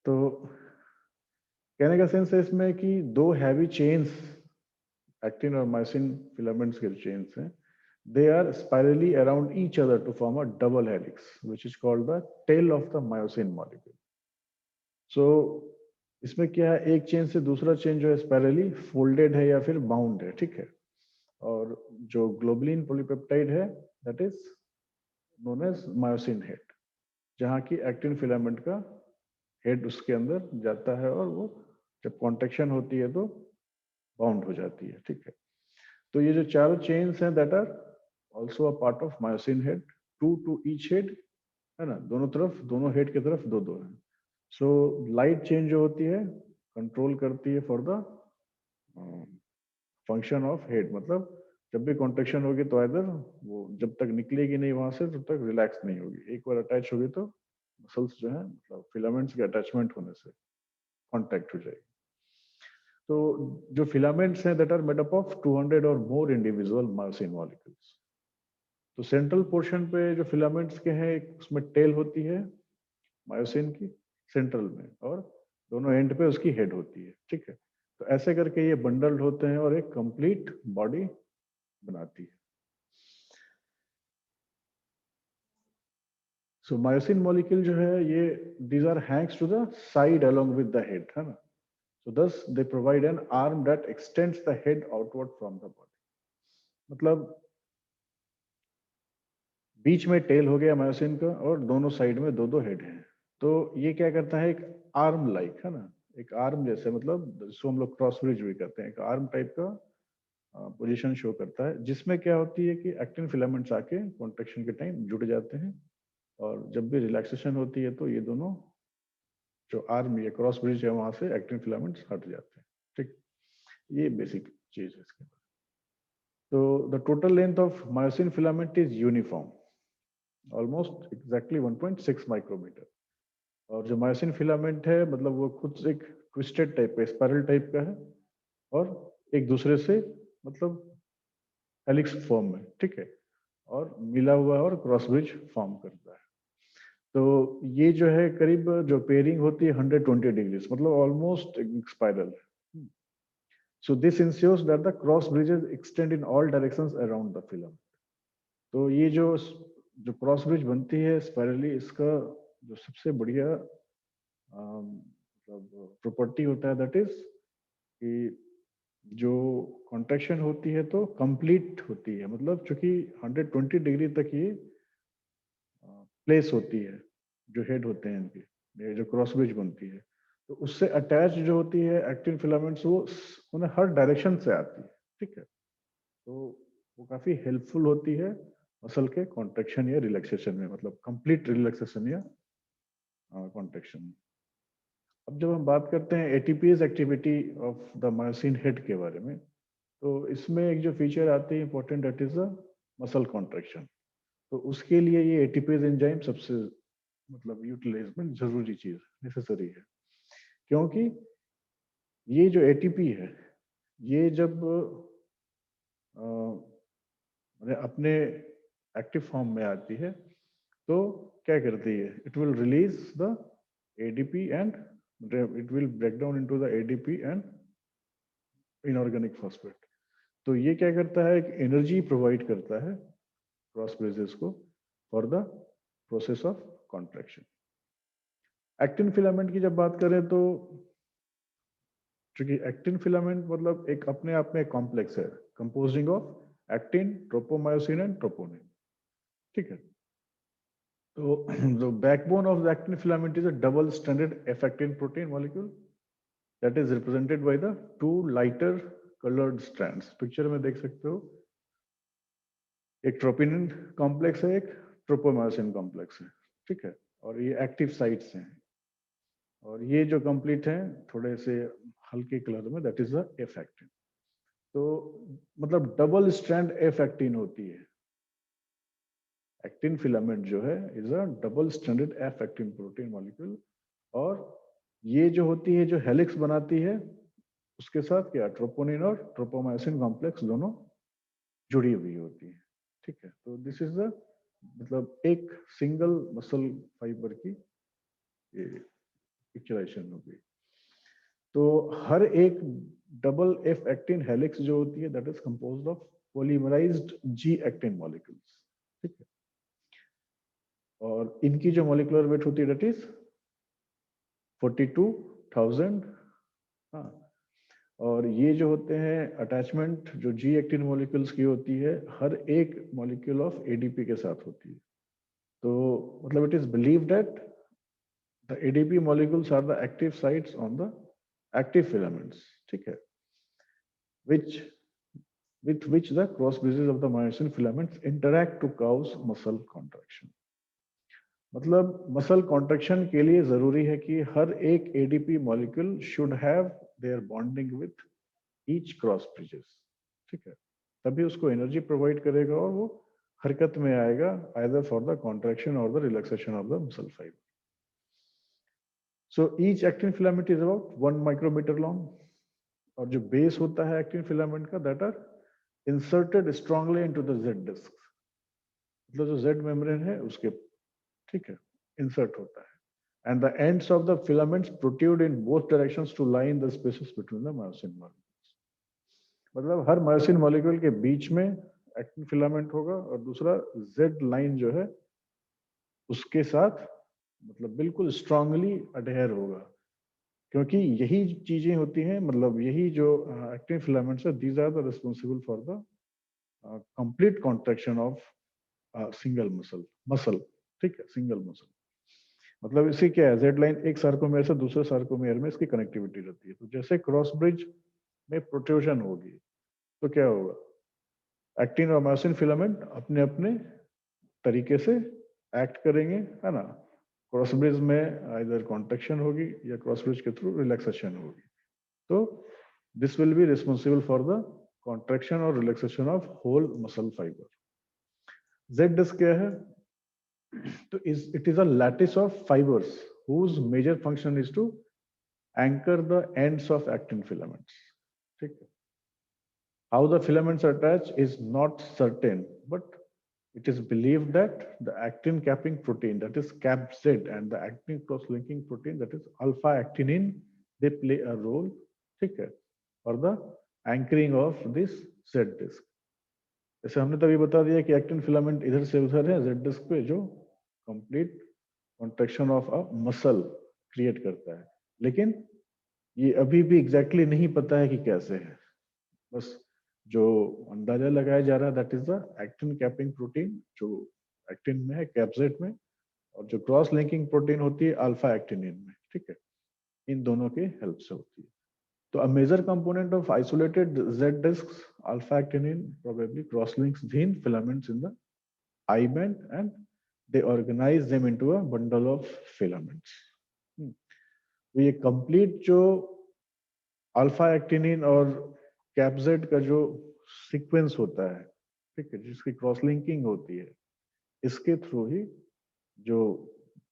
तो कहने का सेंस है इसमें कि दो हैवी चेन्स, एक्टिन और मायोसिन फिलामेंट्स के चेन्स हैं, they are spirally around each other to form a double helix, which is called the tail of the myosin molecule. So इसमें क्या है, एक चेन से दूसरा चेन जो है स्पायरली फोल्डेड है या फिर बाउंड है, ठीक है। और जो ग्लोबुलिन पॉलीपेप्टाइड है that is known as myosin head, जहाँ की एक्टिन फिलामेंट का हेड उसके अंदर जाता है और वो जब कॉन्ट्रेक्शन होती है तो बाउंड हो जाती है, ठीक है। तो ये जो चारों चेन्स हैं that are also a part of myosin head, two two each head, है ना, दोनों तरफ, दोनों हेड की तरफ दो दो है। सो लाइट चेन जो होती है कंट्रोल करती है for the function of head, मतलब जब भी कॉन्ट्रेक्शन होगी तो इधर वो जब तक निकलेगी नहीं वहां से तब तक रिलैक्स नहीं होगी, एक बार अटैच होगी तो मसल्स जो है मतलब फिलामेंट्स के अटैचमेंट होने से कांटेक्ट हो जाएगी। तो जो फिलामेंट्स हैं that are made up of 200 और मोर इंडिविजुअल मायोसिन मॉलिक्यूल्स। तो सेंट्रल पोर्शन पे जो फिलामेंट्स के हैं उसमें टेल होती है मायोसिन की सेंट्रल में, और दोनों एंड पे उसकी हेड होती है, ठीक है। तो ऐसे करके ये बंडल्ड होते हैं और एक कंप्लीट बॉडी बनाती है। सो मायोसिन मॉलिक्यूल जो है ये these are hangs to the side along with the head, है ना। So thus they provide an arm that extends the head outward from the body. मतलब बीच में टेल हो गया मायोसिन का और दोनों साइड में दो दो हेड हैं। तो ये क्या करता है, एक आर्म लाइक, है ना, एक आर्म जैसे, मतलब जिसको हम लोग क्रॉस ब्रिज भी करते हैं, एक आर्म टाइप का पोजीशन शो करता है, जिसमें क्या होती है कि एक्टिन फिलामेंट्स आके कॉन्ट्रेक्शन के टाइम जुड़ जाते हैं और जब भी रिलैक्सेशन होती है तो ये दोनों जो आर्म या क्रॉस ब्रिज है वहां से एक्टिन फिलामेंट्स हट जाते हैं, ठीक। ये बेसिक चीज है इसके बाद। तो the total length of myosin filament is uniform, almost exactly 1.6 micrometre. और जो मायोसिन फिलामेंट है मतलब वो खुद एक ट्विस्टेड टाइप का, स्पाइरल टाइप का है और एक दूसरे से मतलब हेलिक्स फॉर्म में, ठीक है, और मिला हुआ और क्रॉस ब्रिज फॉर्म करता है। तो ये जो है करीब जो पेयरिंग होती है 120 डिग्रीज, मतलब almost spiral. So this ensures that the cross bridges extend in all directions around the filament. तो ये जो क्रॉस ब्रिज बनती है स्पाइरली, इसका जो सबसे बढ़िया मतलब प्रॉपर्टी होता है दैट इज कि जो कॉन्ट्रैक्शन होती है तो कंप्लीट होती है, मतलब चूंकि 120 डिग्री तक ये प्लेस होती है, जो हेड होते हैं इनके, ये जो क्रॉस ब्रिज बनती है, तो उससे अटैच जो होती है एक्टिन फिलामेंट्स वो उन्हें हर डायरेक्शन से आती है, ठीक है। तो वो काफी हेल्पफुल होती है मसल के कॉन्ट्रेक्शन या रिलैक्सेशन में, मतलब कंप्लीट रिलैक्सेशन या कॉन्ट्रेक्शन। अब जब हम बात करते हैं ATPs activity of the myosin head के बारे में, तो इसमें एक जो फीचर आती है important, that is the muscle contraction. तो उसके लिए ये एटीपीज एंजाइम सबसे मतलब यूटिलाइजमेंट जरूरी चीज, नेसेसरी है, क्योंकि ये जो एटीपी है ये जब अपने एक्टिव फॉर्म में आती है तो क्या करती है, it will release the ADP and it will break down into the ADP and inorganic phosphate. तो ये क्या करता है, एक एनर्जी प्रोवाइड करता है क्रॉस ब्रिजेस को for the process of contraction. Actin filament की जब बात करें तो क्योंकि एक्टिन फिलामेंट मतलब एक अपने आप में कॉम्प्लेक्स है, composing of actin, tropomyosin and troponin, ठीक है। तो the backbone of the actin filament is a double stranded F actin protein molecule that is represented by the two lighter colored strands। Picture में देख सकते हो, एक troponin complex है, एक ट्रोपोमायोसिन कॉम्प्लेक्स है, ठीक है, और ये एक्टिव साइट्स हैं, और ये जो कंप्लीट हैं थोड़े से हल्के कलर में, that is the F actin. तो मतलब डबल स्ट्रैंड एफ एक्टिन होती है। एक्टिन फिलामेंट जो है is a double stranded F actin protein molecule, और ये जो होती है जो हेलिक्स बनाती है उसके साथ क्या ट्रोपोनिन और ट्रोपोमायोसिन कॉम्प्लेक्स दोनों जुड़ी हुई होती है, ठीक है। तो दिस इज द मतलब एक सिंगल मसल फाइबर की पिक्चराइजेशन होगी। तो हर एक डबल एफ एक्टिन हेलिक्स जो होती है that is composed of polymerised G actin molecules, ठीक है। और इनकी जो मॉलिक्यूलर वेट होती है दैट इज 42,000। हाँ, और ये जो होते हैं अटैचमेंट जो जी एक्टिन मॉलिक्यूल्स की होती है हर एक मॉलिक्यूल ऑफ एडीपी के साथ होती है। तो मतलब it is believe that the ADP molecules are the active sites on the active filaments, ठीक है, which with which the cross bridges of the myosin filaments interact to cause muscle contraction। मतलब muscle contraction के लिए जरूरी है कि हर एक ADP molecule should have their bonding with each cross bridges, ठीक है, तभी उसको एनर्जी प्रोवाइड करेगा और वो हरकत में आएगा आइदर फॉर द कॉन्ट्रैक्शन और the relaxation of the muscle fibre. So each actin filament is about 1 micrometre long, और जो बेस होता है एक्टिन फिलामेंट का that are inserted strongly into the Z disc, मतलब जो जेड मेम्ब्रेन है उसके, ठीक है, इंसर्ट होता है। And the ends of the filaments protrude in both directions to line the spaces between the myosin molecules. मतलब हर मायोसिन मॉलिक्यूल के बीच में एक्टिन फिलामेंट होगा और दूसरा जेड लाइन जो है उसके साथ मतलब बिल्कुल स्ट्रांगली अडहेयर होगा, क्योंकि यही चीजें होती हैं, मतलब यही जो एक्टिन फिलामेंट्स है these are the responsible for the complete contraction of single muscle, ठीक है, सिंगल मसल। मतलब इसी क्या है, जेड लाइन एक सार्कोमेयर से दूसरे सार्कोमेयर में इसकी कनेक्टिविटी रहती है। तो जैसे क्रॉस ब्रिज में प्रोट्रूजन होगी तो क्या होगा, एक्टिन और मायोसिन फिलामेंट अपने अपने तरीके से एक्ट करेंगे, है ना। क्रॉस ब्रिज में आइदर कॉन्ट्रैक्शन होगी या क्रॉस ब्रिज के थ्रू रिलैक्सेशन होगी। तो this will be responsible for the contraction और relaxation of whole muscle fibre. Z disc क्या है, तो it is a lattice of fibers whose major function is to anchor the ends of actin filaments, ठीक है। How the filaments attach is not certain, but it is believed that the actin capping protein that is CAPZ and the actin cross-linking protein that is alpha actinin they play a role, ठीक है, for the anchoring of this Z disc। जैसे हमने तभी बता दिया कि actin filament इधर से उधर है जेड डिस्क पे जो complete contraction of a muscle create करता है, लेकिन ये अभी भी एग्जैक्टली नहीं पता है कि कैसे है। बस जो अंदाजा लगाया जा रहा है that is the actin capping protein जो एक्टिन में है कैप्जेट में, और जो क्रॉस लिंकिंग प्रोटीन होती है अल्फा एक्टिनिन में, ठीक है, इन दोनों के हेल्प से होती है। तो a major component of isolated Z discs, alpha actinin probably cross-links thin filaments in the I band and they organize them into a bundle of filaments। तो ये complete जो अल्फा एक्टिनिन और कैप्जेड का जो सीक्वेंस होता है, ठीक है, जिसकी क्रॉस लिंकिंग होती है, इसके थ्रू ही जो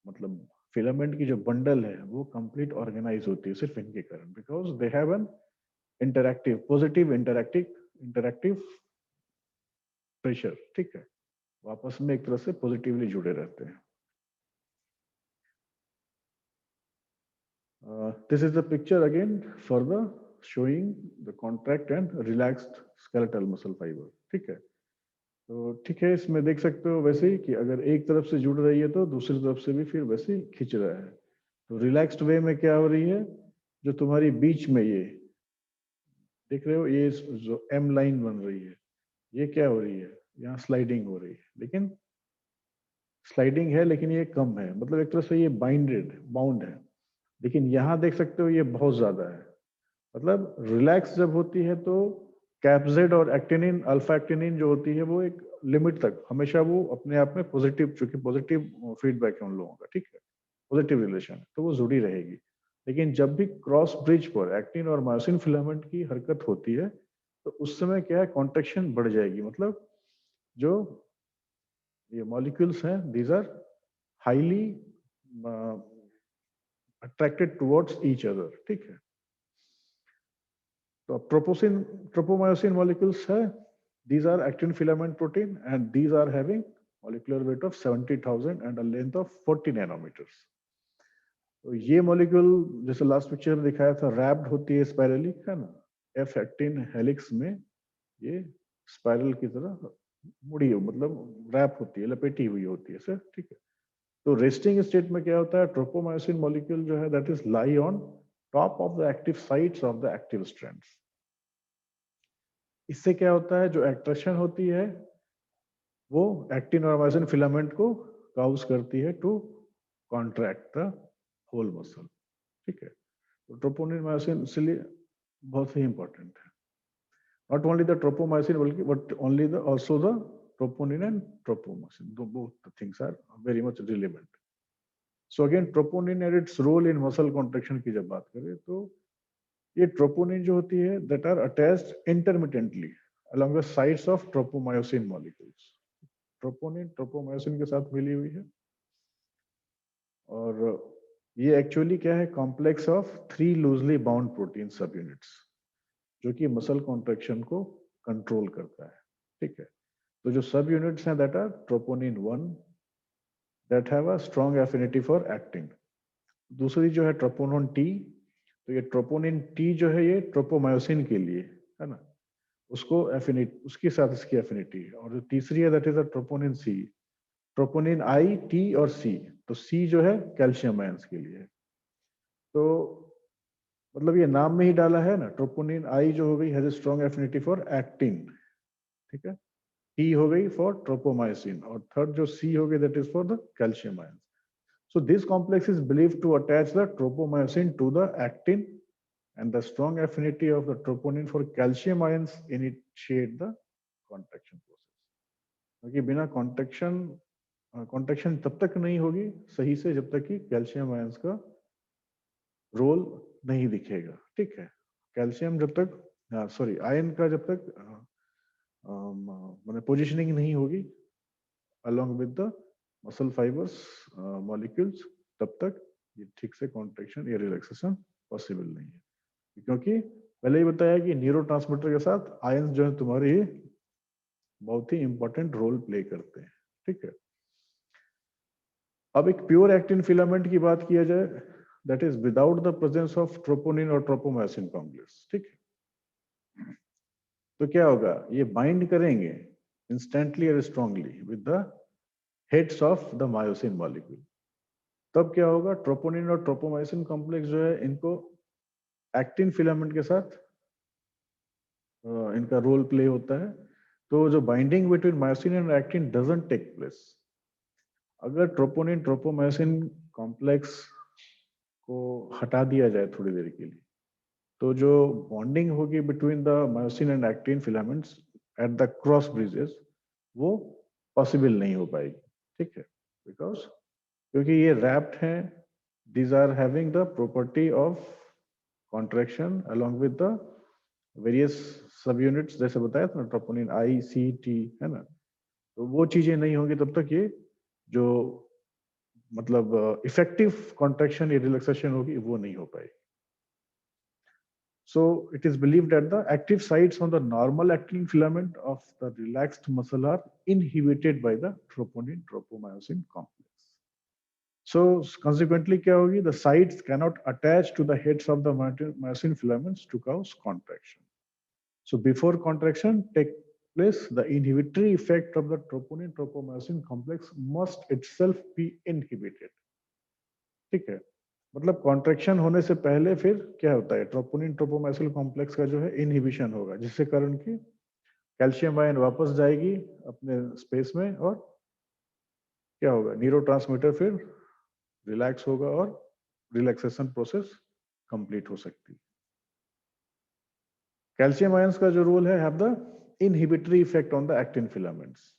मतलब फिलामेंट की जो बंडल है वो कंप्लीट ऑर्गेनाइज होती है सिर्फ इनके कारण, because they have an interactive positive interactive pressure, ठीक है, वो आपस में एक तरह से पॉजिटिवली जुड़े रहते हैं। This is the picture again for the showing the contract and relaxed skeletal muscle fibre, ठीक है। तो ठीक है, इसमें देख सकते हो वैसे ही कि अगर एक तरफ से जुड़ रही है तो दूसरी तरफ से भी फिर वैसे ही खींच रहा है। तो रिलैक्स्ड वे में क्या हो रही है, जो तुम्हारी बीच में ये देख रहे हो ये जो एम लाइन बन रही है, ये क्या हो रही है, यहाँ स्लाइडिंग हो रही है, लेकिन स्लाइडिंग है लेकिन ये कम है, मतलब एक तरह से ये बाउंड है। लेकिन यहाँ देख सकते हो ये बहुत ज्यादा है। मतलब रिलैक्स जब होती है तो कैप्जेड और एक्टिनिन अल्फा एक्टिनिन जो होती है वो एक लिमिट तक हमेशा वो अपने आप में पॉजिटिव, चूंकि पॉजिटिव फीडबैक है उन लोगों का, ठीक है, पॉजिटिव रिलेशन है तो वो जुड़ी रहेगी। लेकिन जब भी क्रॉस ब्रिज पर एक्टिन और मायोसिन फिलामेंट की हरकत होती है तो उस समय क्या है, कॉन्ट्रैक्शन बढ़ जाएगी। मतलब जो ये मॉलिक्यूल्स हैं these are highly attracted towards each other, ठीक है। तो ट्रोपोमायोसिन मॉलिक्यूल्स है, these are actin filament protein and these are having molecular weight of 70,000 and a length of 40 nanometers। तो ये मॉलिक्यूल जैसे लास्ट पिक्चर में दिखाया था रैप्ड होती है स्पाइरली, है ना, एफ एक्टिन हेलिक्स में ये स्पाइरल की तरह मुड़ी हो, मतलब रैप होती है, लपेटी हुई होती है सर, ठीक है। तो रेस्टिंग स्टेट में क्या होता है, ट्रोपोमायोसिन मॉलिक्यूल जो है that is lie on top of the active sites of the active strands. इससे क्या होता है, जो एट्रैक्शन होती है वो एक्टिन और मायोसिन फिलामेंट को काउज करती है to contract the whole muscle, ठीक है। तो ट्रोपोनिन मायोसिन इसलिए बहुत ही इंपॉर्टेंट है, not only the tropomyosin but only the also the troponin and tropomyosin, both the things are very much relevant. So again troponin and its role in muscle contraction की जब बात करें तो ये troponin जो होती है that are attached intermittently along the sides of tropomyosin molecules. troponin tropomyosin के साथ मिली हुई है और ये एक्चुअली क्या है, complex of 3 loosely bound protein सब यूनिट्स जो कि मसल कॉन्ट्रैक्शन को कंट्रोल करता है, ठीक है। तो जो सब यूनिट्स हैं that are troponin 1 that have a strong affinity for actin, दूसरी जो है ट्रोपोनिन टी, तो ये ट्रोपोनिन टी जो है ये ट्रोपोमायोसिन के लिए है ना, उसको एफिनिटी उसके साथ इसकी एफिनिटी है। और जो तीसरी है that is a troponin C, troponin I T और सी, तो सी जो है कैल्शियम आयंस के लिए। तो मतलब ये नाम में ही डाला है ना, ट्रोपोनिन आई जो हो गई has a strong affinity for actin, ठीक है। टी हो गई फॉर ट्रोपोमायोसिन और थर्ड जो सी हो गई that is for the calcium ions. So this complex is believed to attach the tropomyosin to the actin and the strong affinity of the troponin for calcium ions initiate the contraction process. क्योंकि बिना contraction तब तक नहीं होगी सही से जब तक कि कैल्शियम आयंस का रोल नहीं दिखेगा, ठीक है। कैल्शियम जब तक सॉरी आयन का जब तक मैंने पोजिशनिंग नहीं होगी along with the muscle fibers molecules, तब तक ये ठीक से कॉन्ट्रैक्शन या रिलैक्सेशन पॉसिबल नहीं है। क्योंकि पहले ही बताया कि न्यूरोट्रांसमीटर के साथ आयंस जो है तुम्हारे बहुत ही इंपॉर्टेंट रोल प्ले करते हैं, ठीक है। अब एक प्योर एक्टिन फिलामेंट की बात किया जाए that is without the presence of troponin और ट्रोपोमायोसिन कॉम्प्लेक्स, ठीक है। तो क्या होगा, ये बाइंड करेंगे इंस्टेंटली और strongly with the heads of the myosin molecule. तब क्या होगा, ट्रोपोनिन और ट्रोपोमायोसिन कॉम्प्लेक्स जो है इनको एक्टिन फिलामेंट के साथ इनका रोल प्ले होता है। तो जो binding between myosin and actin doesn't take place. अगर ट्रोपोनिन ट्रोपोमायोसिन कॉम्प्लेक्स को हटा दिया जाए थोड़ी देर के लिए, तो जो बॉन्डिंग होगी between the myosin and actin filaments at the cross bridges वो पॉसिबल नहीं हो पाएगी, ठीक है। बिकॉज क्योंकि ये रैप्ड हैं, these are having the property of contraction along with the various subunits जैसे बताया था ना, ट्रोपोनिन आई सी टी, है ना। तो वो चीजें नहीं होंगी तब तक ये जो मतलब इफेक्टिव कॉन्ट्रैक्शन या रिलैक्सेशन होगी वो नहीं हो पाएगी। So it is believed that the active sites on the normal actin filament of the relaxed muscle are inhibited by the troponin tropomyosin complex. So consequently क्या होगी, the sites cannot attach to the heads of the myosin filaments to cause contraction. So before contraction take place, the inhibitory effect of the troponin tropomyosin complex must itself be inhibited, ठीक है। मतलब contraction होने से पहले फिर क्या होता है, ट्रोपोनिन ट्रोपोमायोसिन कॉम्प्लेक्स का जो है इनहिबिशन होगा, जिससे कारण की कैल्शियम आयन वापस जाएगी अपने स्पेस में और क्या होगा, न्यूरोट्रांसमीटर फिर रिलैक्स होगा और रिलैक्सेशन प्रोसेस कंप्लीट हो सकती है। कैल्शियम आयंस का जो रोल है have the inhibitory effect on the actin filaments.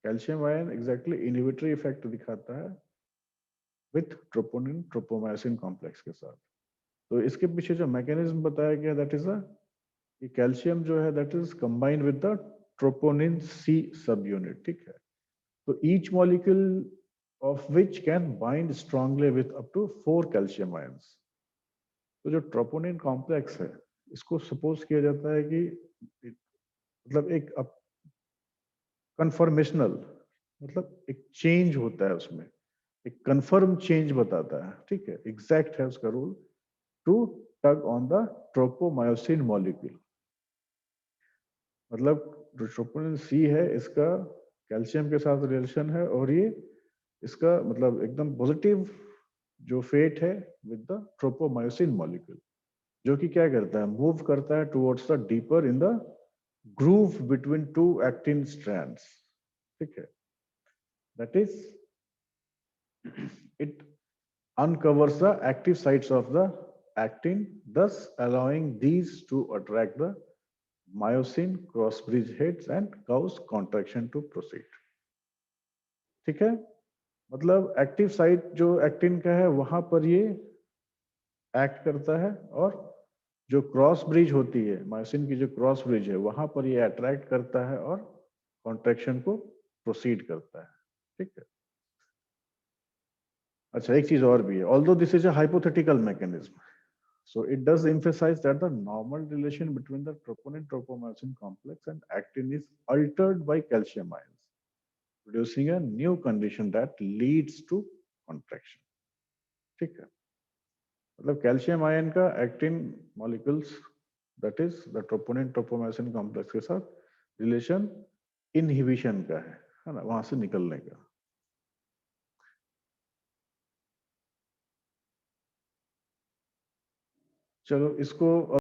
Calcium ion exactly inhibitory effect दिखाता है विथ ट्रोपोनिन ट्रोपोमायोसिन कॉम्प्लेक्स के साथ। तो इसके पीछे जो मैकेनिज्म बताया गया दैट इज कि कैल्शियम जो है that is combined with the troponin C sub unit, ठीक है। तो each molecule of which can bind strongly with up to 4 calcium ions. तो जो ट्रोपोनिन कॉम्प्लेक्स है इसको सपोज किया जाता है कि मतलब एक कन्फर्मेशनल मतलब एक चेंज होता है उसमें, एक कंफर्म चेंज बताता है, ठीक है, एग्जैक्ट है उसका role, to tug on the tropomyosin molecule. मतलब जो ट्रोपोनिन सी है इसका कैल्शियम के साथ रिलेशन है, और ये इसका मतलब एकदम पॉजिटिव जो फेट है विद द ट्रोपोमायोसिन मॉलिक्यूल, जो कि क्या करता है, मूव करता है towards the deeper in the groove between two actin strands, ठीक है, that is it uncovers the active sites of the actin, thus allowing these to attract the myosin cross bridge heads and cause contraction to proceed। ठीक है, मतलब active site जो actin का है वहां पर ये एक्ट करता है, और जो क्रॉस ब्रिज होती है मायोसिन की, जो क्रॉस ब्रिज है वहां पर ये अट्रैक्ट करता है और कॉन्ट्रैक्शन को प्रोसीड करता है, ठीक है। अच्छा, एक चीज और भी है, although this is a hypothetical mechanism, so it does emphasize that the normal relation between the troponin tropomyosin complex and actin is altered by calcium ions, producing a new condition that leads to contraction। ठीक है, मतलब calcium ion का actin molecules that is the troponin tropomyosin complex के साथ relation inhibition का है ना, वहां से निकलने का। चलो इसको